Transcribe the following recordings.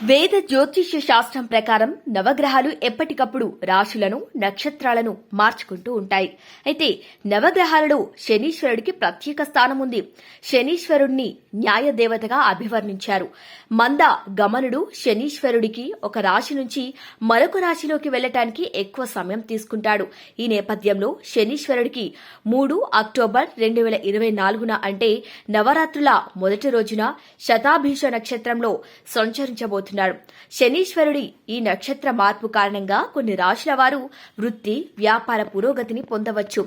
వేద జ్యోతిష్య శాస్త్రం ప్రకారం నవగ్రహాలు ఎప్పటికప్పుడు రాశులను నక్షత్రాలను మార్చుకుంటూ ఉంటాయి. అయితే నవగ్రహాలలో శనీశ్వరుడికి ప్రత్యేక స్థానం ఉంది. శనీశ్వరుడిని న్యాయదేవతగా అభివర్ణించారు. మంద గమనుడు శనీశ్వరుడికి ఒక రాశి నుంచి మరొక రాశిలోకి వెళ్లటానికి ఎక్కువ సమయం తీసుకుంటాడు. ఈ నేపథ్యంలో శనీశ్వరుడికి 3 అక్టోబర్ 2024 అంటే నవరాత్రుల మొదటి రోజున శతాభిష నక్షత్రంలో సంచరించబోతున్నారు. శనీశ్వరుడి ఈ నక్షత్ర మార్పు కారణంగా కొన్ని రాశుల వారు వృత్తి వ్యాపార పురోగతిని పొందవచ్చు.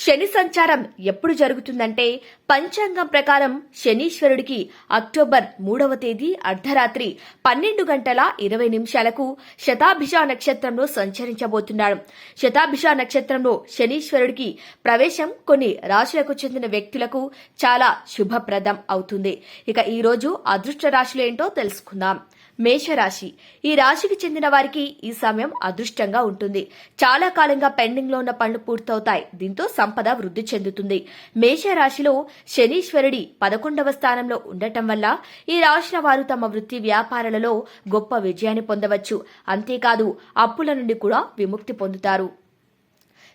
శని సంచారం ఎప్పుడు జరుగుతుందంటే పంచాంగం ప్రకారం శనీశ్వరుడికి అక్టోబర్ 3వ తేదీ అర్ధరాత్రి 12:20 శతాభిష నక్షత్రంలో సంచరించబోతున్నాడు. శతాభిష నక్షత్రంలో శనీశ్వరుడికి ప్రవేశం కొన్ని రాశులకు చెందిన వ్యక్తులకు చాలా శుభప్రదం అవుతుంది. ఇక ఈ రోజు అదృష్ట రాశులు ఏంటో తెలుసుకుందాం. మేషరాశి. ఈ రాశికి చెందిన వారికి ఈ సమయం అదృష్టంగా ఉంటుంది. చాలా కాలంగా పెండింగ్ లో ఉన్న పనులు పూర్తవుతాయి. దీంతో సంపద వృద్ధి చెందుతుంది. మేషరాశిలో శనీశ్వరుడి 11వ స్థానంలో ఉండటం వల్ల ఈ రాశుల వారు తమ వృత్తి వ్యాపారాలలో గొప్ప విజయాన్ని పొందవచ్చు. అంతేకాదు అప్పుల నుండి కూడా విముక్తి పొందుతారు.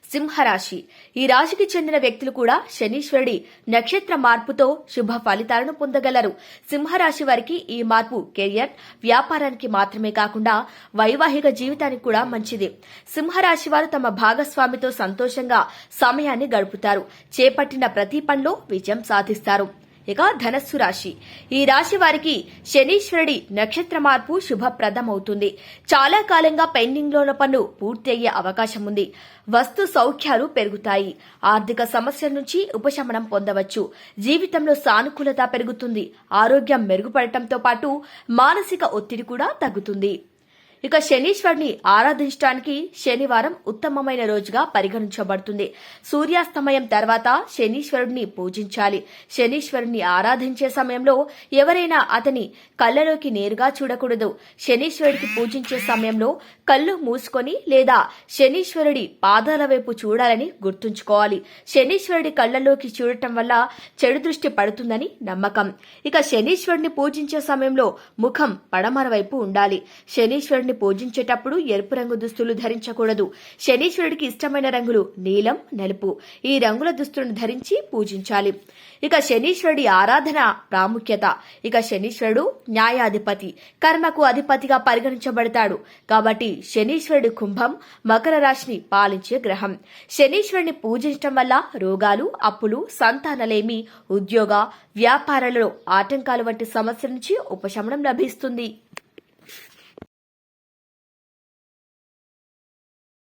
సింహరాశి. ఈ రాశికి చెందిన వ్యక్తులు కూడా శనీశ్వరుడి నక్షత్ర మార్పుతో శుభ ఫలితాలను పొందగలరు. సింహరాశి వారికి ఈ మార్పు కెరియర్ వ్యాపారానికి మాత్రమే కాకుండా వైవాహిక జీవితానికి కూడా మంచిది. సింహరాశి వారు తమ భాగస్వామితో సంతోషంగా సమయాన్ని గడుపుతారు. చేపట్టిన ప్రతి పనిలో విజయం సాధిస్తారు. ఇక ధనస్సు రాశి. ఈ రాశి వారికి శనీశ్వరుడి నక్షత్ర మార్పు శుభప్రదమవుతుంది. చాలా కాలంగా పెండింగ్ లో ఉన్న పనులు పూర్తి అయ్యే అవకాశం ఉంది. వస్తు సౌఖ్యాలు పెరుగుతాయి. ఆర్థిక సమస్యల నుంచి ఉపశమనం పొందవచ్చు. జీవితంలో సానుకూలత పెరుగుతుంది. ఆరోగ్యం మెరుగుపడటంతో పాటు మానసిక ఒత్తిడి కూడా తగ్గుతుంది. ఇక శనీశ్వరుని ఆరాధించడానికి శనివారం ఉత్తమమైన రోజుగా పరిగణించబడుతుంది. సూర్యాస్తమయం తర్వాత శనీశ్వరుడిని పూజించాలి. శనీశ్వరుని ఆరాధించే సమయంలో ఎవరైనా అతని కళ్ళలోకి నేరుగా చూడకూడదు. శనీశ్వరుడికి పూజించే సమయంలో కళ్ళు మూసుకొని లేదా శనీశ్వరుడి పాదాల వైపు చూడాలని గుర్తుంచుకోవాలి. శనీశ్వరుడి కళ్ళలోకి చూడటం వల్ల చెడు దృష్టి పడుతుందని నమ్మకం. ఇక శనీశ్వరుడిని పూజించే సమయంలో ముఖం పడమర వైపు ఉండాలి. శనీశ్వరుడిని పూజించేటప్పుడు ఎరుపు రంగు దుస్తులు ధరించకూడదు. శనీశ్వరుడికి ఇష్టమైన రంగులు నీలం, నలుపు. ఈ రంగుల దుస్తులను ధరించి పూజించాలి. ఇక శనీశ్వరుడి ఆరాధన ప్రాముఖ్యత. ఇక శనీశ్వరుడు న్యాయాధిపతి, కర్మకు అధిపతిగా పరిగణించబడతాడు. కాబట్టి శనీశ్వరుడు కుంభం, మకర రాశిని పాలించే గ్రహం. శనీశ్వరుని పూజించడం వల్ల రోగాలు, అప్పులు, సంతానలేమి, ఉద్యోగ వ్యాపారాలలో ఆటంకాలు వంటి సమస్యల నుంచి ఉపశమనం లభిస్తుంది.